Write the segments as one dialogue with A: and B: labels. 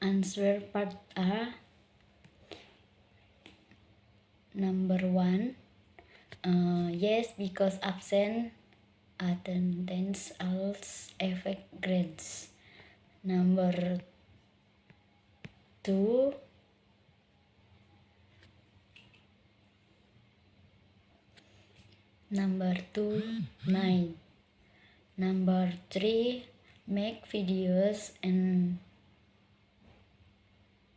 A: Answer part A. Number 1. Yes, because absent attendance also affect grades. Number 2. Number 2, night. Number 3, make videos and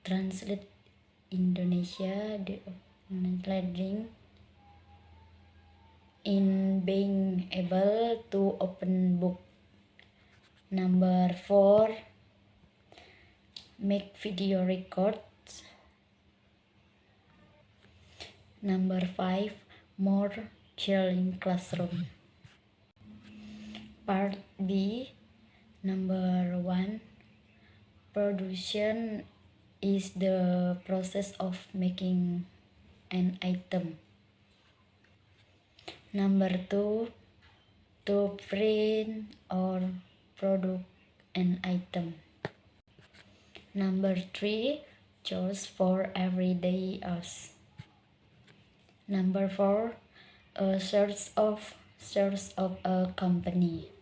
A: translate Indonesia the leading in being able to open book. Number 4, make video records. Number 5, more challenging classroom. Part B. Number 1, production is the process of making an item. Number 2, to print or produce an item. Number 3, chores for everyday use. Number 4, a source of a company.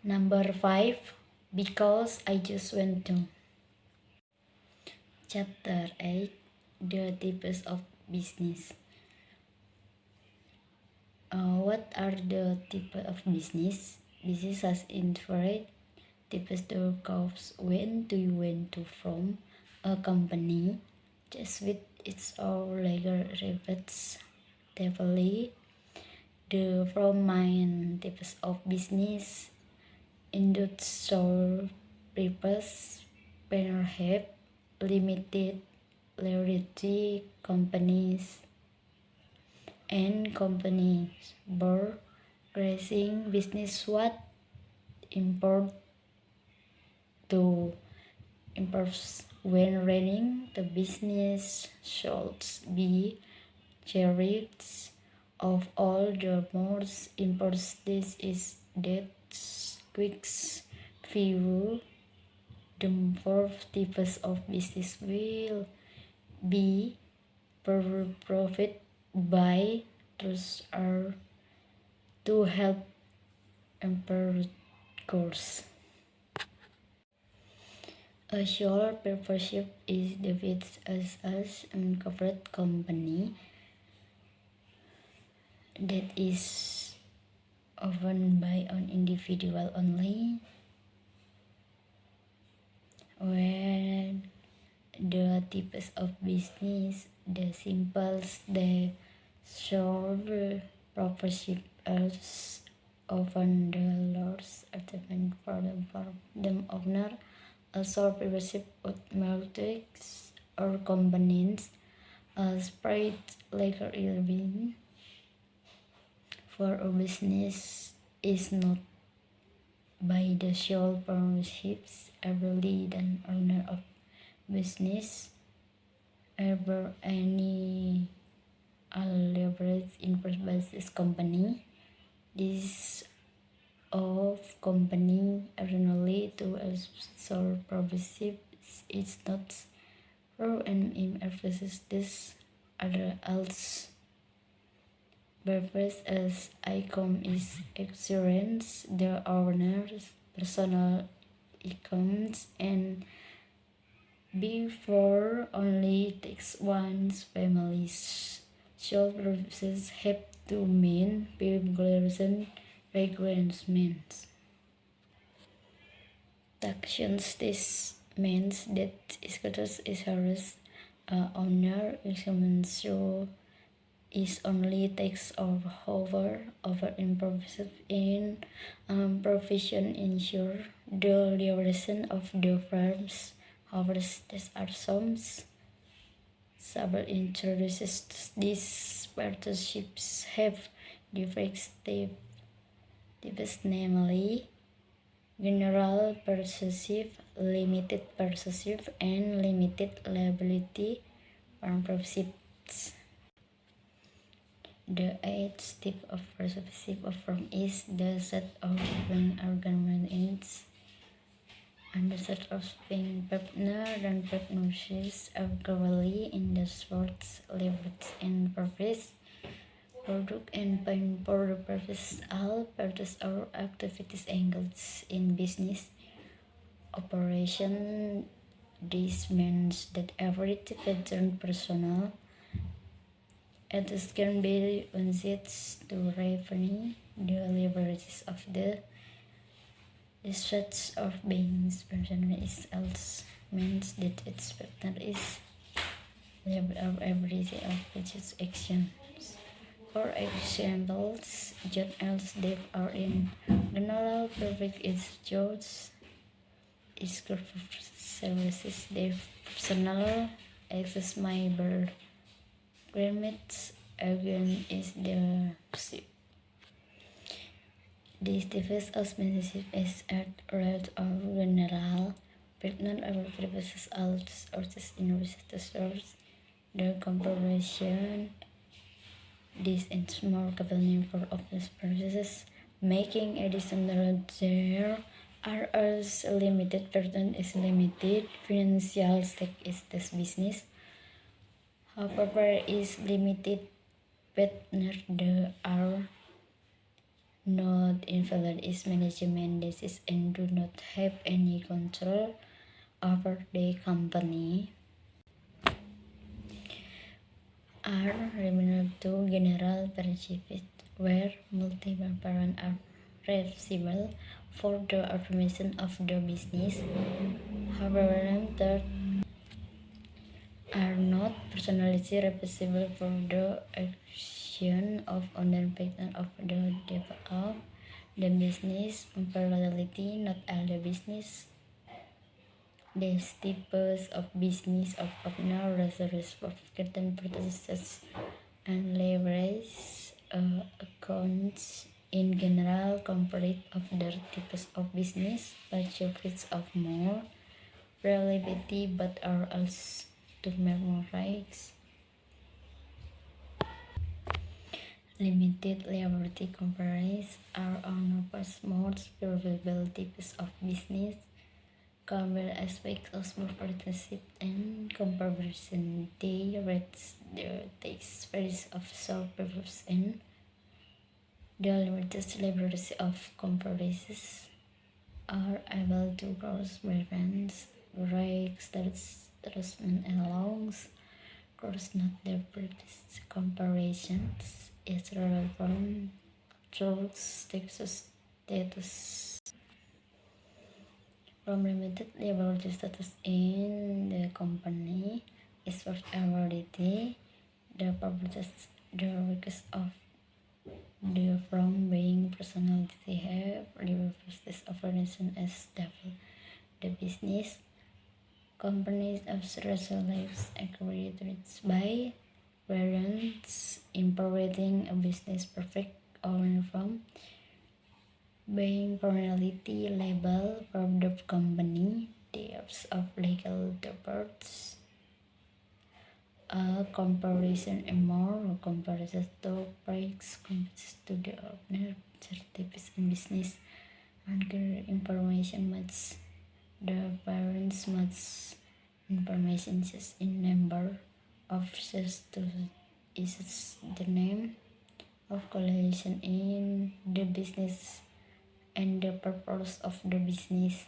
A: Number 5, because I just went to. Chapter 8, the types of business. What are the types of business? Business has infinite types to cause when to from a company, just with its own legal respectively. The from main types of business industrial purpose, perhaps limited liability companies, and companies were creating business what import to imports when running the business should be chariots of all the most imports. This is that quick view. The fourth types of business will be profit by trust are to help improve course. A sole proprietorship is defined as a corporate company that is owned by an individual only, when the types of business, the simplest, the sole proprietorship is often the largest achievement for the owner. A sole proprietorship would multics or combines a spread legal being for a business is not by the sole proprietorships everly than owner of business ever any leverage interest basis company. This of company originally to a sole proprietorship is not true, and in emphasis this other else purpose as income is experience the owner's personal incomes and before only takes one's family's sole purposes have to mean regulation requirements. Taxations. This means that status is harus owner examines so is only takes over in provision ensure the liberation of the firms. However, these are some several introduces these partnerships have different types, namely general partnership, limited partnership, and limited liability partnerships. The eighth type of partnership firm is the set of organizations And the sort of being partner and partnerships are growingly in the sports leverage and purpose, product and pain for the purpose all parties or activities engaged in business operation. This means that every different personnel it can be used to revenue the leverages of the discharge of being person is else means that its partner is level of everything of its actions. For examples, John else they are in general perfect is George is good for services their personal access my bird Greenwich again is the ship. This device of membership is at rate of general, pregnant over purposes als artists university stores. The comparison this is more compelling for obvious purposes, making additional there are also limited burden is limited, financial stake is this business. However, is limited partner there are not invalid is management this and do not have any control over the company are limited to general principles where multiple parents are responsible for the operation of the business. However, third are not personally responsible for the action of owner partner of the development of the business. Parallelity, not all the business. These types of business of owner reserves for certain purposes and leverage accounts in general compared of their types of business, benefits of more reliability but are also to memorize. Limited liability companies are on of most probable types of business. Common aspects of small partnership and comparison. They rates the takes varies of sole purpose and the limited liability of comparisons are able to cross reference, breaks, trustment and longs. Cross not their previous comparisons is relevant truths status from limited liability status in the company is for ability the purposes the request of the from being personality have the process of organization as devil the business companies of lives accredited by parents improving a business perfect or from being personality label from the company types of legal departs a comparison and more comparison to breaks compares to the owner certificates in business and information much the parents must information just in number of shares to is the name of coalition in the business and the purpose of the business.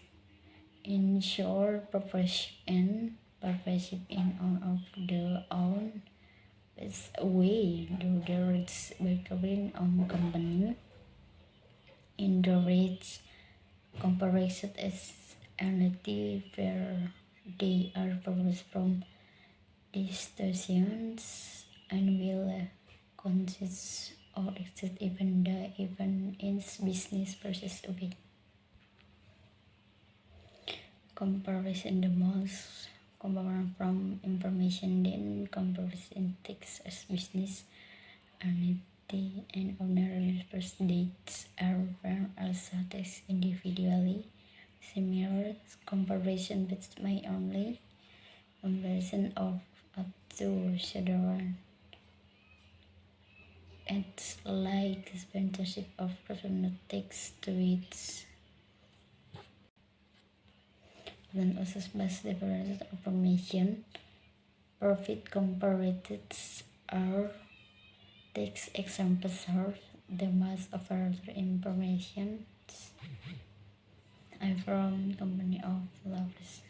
A: Ensure partnership and partnership in on of the own best way do the rights becoming on company in the rates comparison as entity where they are published from distortions and will consist or exist even in business process way. Comparison the most comparison from information then comparison text as business entity and owner first dates are also text individually. Similar comparison but may only comparison of up to shadowrun. It's like sponsorship of personal text tweets. dan uses best different information, profit comparators are takes examples of the most of further information from company of lovers.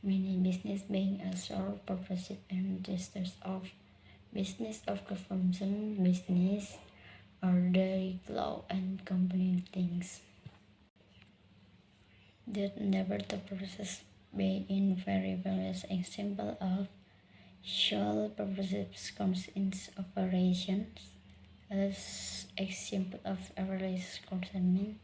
A: Many business being a sole purpose and registers of business of consumption business or the law and company things that never the process be in very various example of sole purposes comes in operations as example of average consignment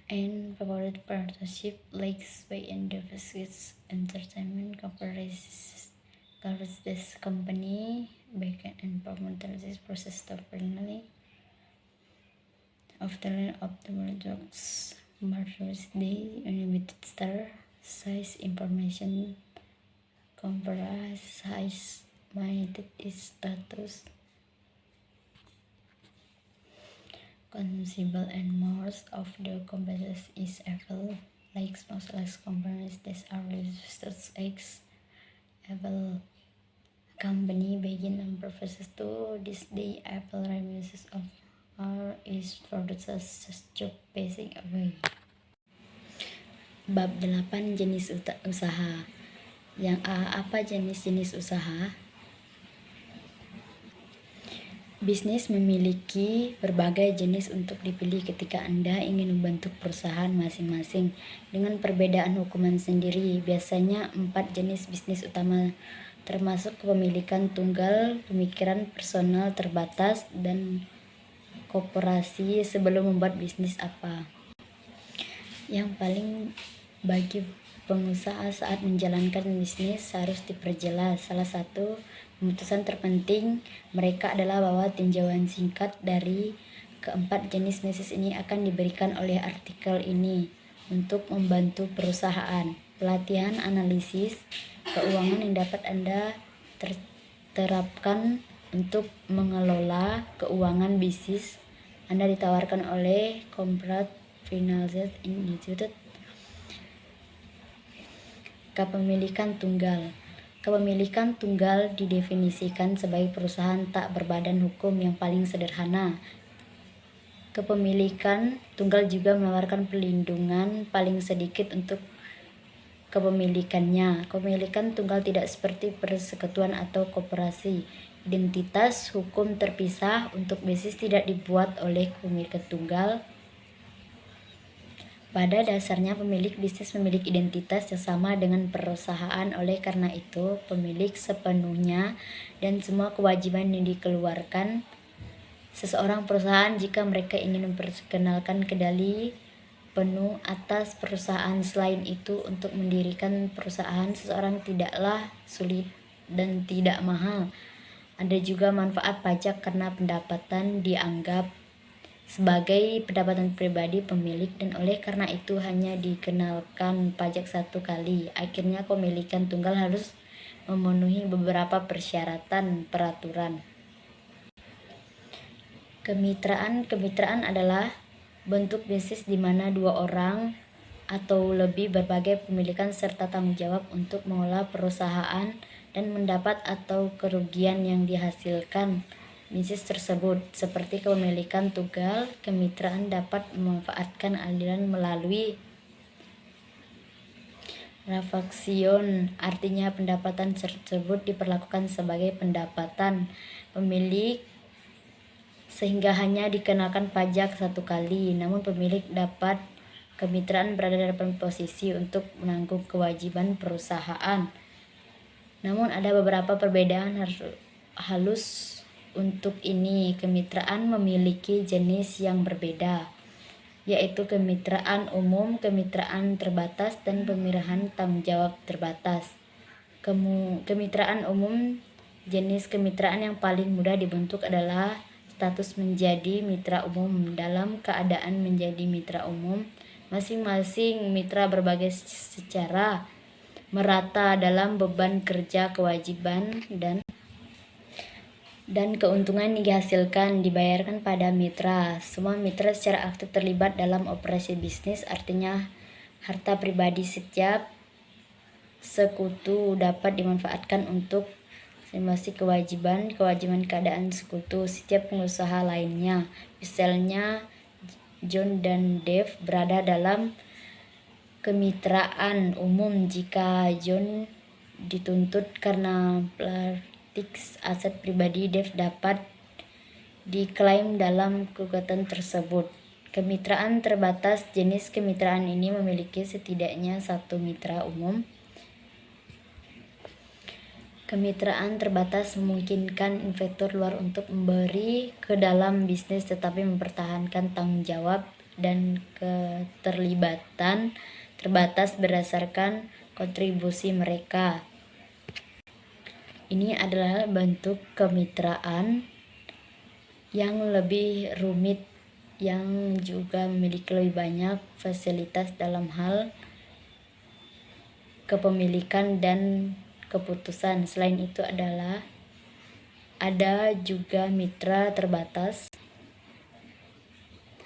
A: and favorite partnership like Sway and Davis Entertainment covers this company backend and performance process finally after optimal jobs Mother's Day Unlimited Star size information comprise size minded is status consumable and most of the competitors is Apple like most less companies that are registered as Apple company begin and professes to this day Apple remises of R is for the job passing away. Bab 8 jenis usaha. Yang A, apa jenis-jenis usaha? Bisnis memiliki berbagai jenis untuk dipilih ketika Anda ingin membentuk perusahaan masing-masing dengan perbedaan hukuman sendiri. Biasanya 4 jenis bisnis utama termasuk kepemilikan tunggal, pemikiran personal terbatas, dan koperasi sebelum membuat bisnis apa. Yang paling bagi pengusaha saat menjalankan bisnis harus diperjelas. Salah satu keputusan terpenting mereka adalah bahwa tinjauan singkat dari keempat jenis bisnis ini akan diberikan oleh artikel ini untuk membantu perusahaan. Pelatihan analisis keuangan yang dapat Anda terapkan untuk mengelola keuangan bisnis Anda ditawarkan oleh Corporate Financial Institute. Kepemilikan tunggal. Kepemilikan tunggal didefinisikan sebagai perusahaan tak berbadan hukum yang paling sederhana. Kepemilikan tunggal juga menawarkan perlindungan paling sedikit untuk kepemilikannya. Kepemilikan tunggal tidak seperti persekutuan atau koperasi. Identitas hukum terpisah untuk bisnis tidak dibuat oleh kepemilikan tunggal. Pada dasarnya pemilik bisnis memiliki identitas yang sama dengan perusahaan, oleh karena itu pemilik sepenuhnya dan semua kewajiban yang dikeluarkan seseorang perusahaan jika mereka ingin memperkenalkan kendali penuh atas perusahaan. Selain itu, untuk mendirikan perusahaan seseorang tidaklah sulit dan tidak mahal. Ada juga manfaat pajak karena pendapatan dianggap sebagai pendapatan pribadi pemilik dan oleh karena itu hanya dikenakan pajak satu kali. Akhirnya kepemilikan tunggal harus memenuhi beberapa persyaratan peraturan. Kemitraan adalah bentuk bisnis di mana 2 orang atau lebih berbagai pemilikan serta tanggung jawab untuk mengelola perusahaan dan mendapat atau kerugian yang dihasilkan bisnis tersebut. Seperti kepemilikan tunggal, kemitraan dapat memanfaatkan aliran melalui refaksion, artinya pendapatan tersebut diperlakukan sebagai pendapatan pemilik sehingga hanya dikenakan pajak satu kali. Namun pemilik dapat kemitraan berada dalam posisi untuk menanggung kewajiban perusahaan. Namun ada beberapa perbedaan halus untuk ini. Kemitraan memiliki jenis yang berbeda, yaitu kemitraan umum, kemitraan terbatas, dan pemilihan tanggung jawab terbatas. Kemitraan umum, jenis kemitraan yang paling mudah dibentuk adalah status menjadi mitra umum. Dalam keadaan menjadi mitra umum, masing-masing mitra berbagi secara merata dalam beban kerja, kewajiban, dan keuntungan yang dihasilkan dibayarkan pada mitra. Semua mitra secara aktif terlibat dalam operasi bisnis, artinya harta pribadi setiap sekutu dapat dimanfaatkan untuk masing-masing kewajiban keadaan sekutu setiap pengusaha lainnya. Misalnya John dan Dave berada dalam kemitraan umum. Jika John dituntut karena praktik aset pribadi, Dave dapat diklaim dalam gugatan tersebut. Kemitraan terbatas. Jenis kemitraan ini memiliki setidaknya satu mitra umum. Kemitraan terbatas memungkinkan investor luar untuk memberi ke dalam bisnis tetapi mempertahankan tanggung jawab dan keterlibatan terbatas berdasarkan kontribusi mereka. Ini adalah bentuk kemitraan yang lebih rumit yang juga memiliki lebih banyak fasilitas dalam hal kepemilikan dan keputusan. Selain itu ada juga mitra terbatas.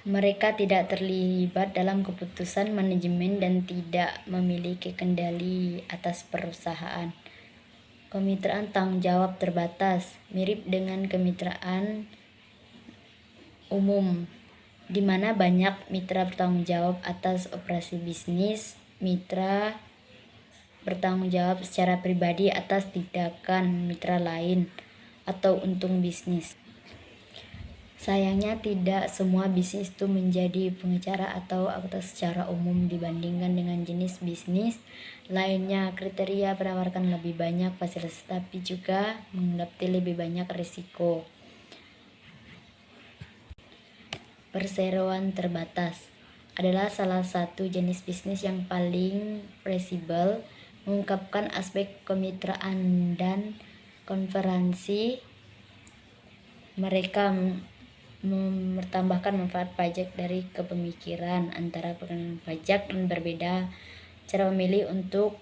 A: Mereka tidak terlibat dalam keputusan manajemen dan tidak memiliki kendali atas perusahaan. Kemitraan tanggung jawab terbatas mirip dengan kemitraan umum, di mana banyak mitra bertanggung jawab atas operasi bisnis. Mitra bertanggung jawab secara pribadi atas tindakan mitra lain atau untung bisnis. Sayangnya tidak semua bisnis itu menjadi pengacara atau aktor secara umum dibandingkan dengan jenis bisnis lainnya. Kriteria menawarkan lebih banyak fasilitas tapi juga menghadapi lebih banyak risiko. Perseroan terbatas adalah salah satu jenis bisnis yang paling fleksibel, mengungkapkan aspek kemitraan dan konferensi. Mereka menambahkan manfaat pajak dari kepemikiran antara pengenalan pajak dan berbeda cara memilih untuk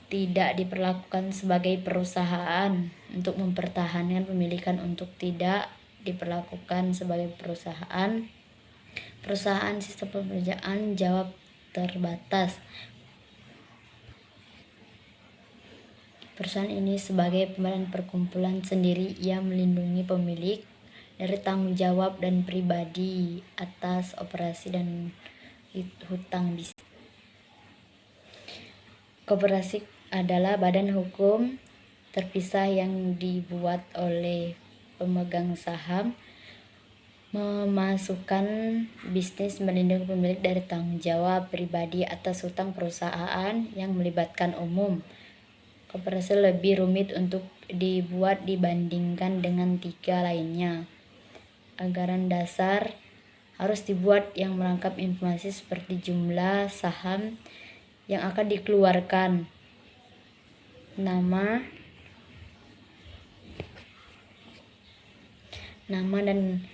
A: tidak diperlakukan sebagai perusahaan, untuk mempertahankan pemilikan untuk tidak diperlakukan sebagai perusahaan. Perusahaan sistem pembiayaan jawab terbatas. Perusahaan ini sebagai pembadan perkumpulan sendiri, ia melindungi pemilik dari tanggung jawab dan pribadi atas operasi dan hutang bisnis. Koperasi adalah badan hukum terpisah yang dibuat oleh pemegang saham, memasukkan bisnis melindungi pemilik dari tanggung jawab pribadi atas hutang perusahaan yang melibatkan umum. Koperasi lebih rumit untuk dibuat dibandingkan dengan tiga lainnya. Anggaran dasar harus dibuat yang merangkap informasi seperti jumlah saham yang akan dikeluarkan, nama dan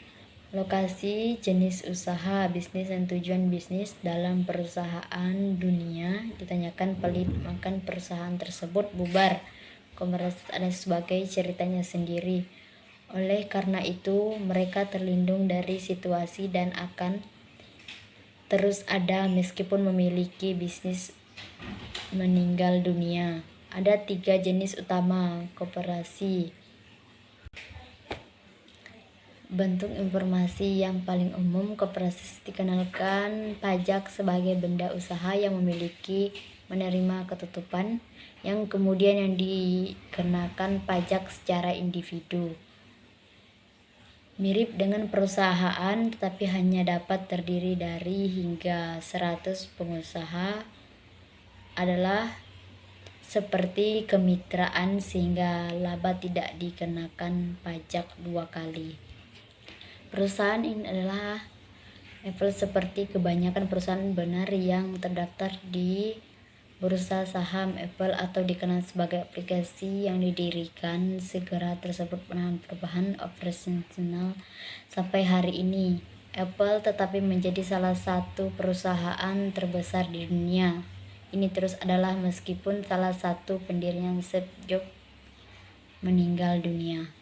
A: lokasi, jenis usaha bisnis dan tujuan bisnis dalam perusahaan dunia. Ditanyakan pelit makan perusahaan tersebut bubar. Komersial ada sebagai ceritanya sendiri. Oleh karena itu, mereka terlindung dari situasi dan akan terus ada meskipun memiliki bisnis meninggal dunia. Ada 3 jenis utama koperasi. Bentuk informasi yang paling umum, koperasi dikenalkan pajak sebagai benda usaha yang memiliki menerima ketutupan, yang kemudian yang dikenakan pajak secara individu. Mirip dengan perusahaan tetapi hanya dapat terdiri dari hingga 100 pengusaha. Adalah seperti kemitraan sehingga laba tidak dikenakan pajak 2 kali. Perusahaan ini adalah level seperti kebanyakan perusahaan benar yang terdaftar di bursa saham Apple atau dikenal sebagai aplikasi yang didirikan segera tersebut menahan perubahan operasional sampai hari ini. Apple tetapi menjadi salah satu perusahaan terbesar di dunia. Ini terus adalah meskipun salah satu pendirinya Steve Jobs meninggal dunia.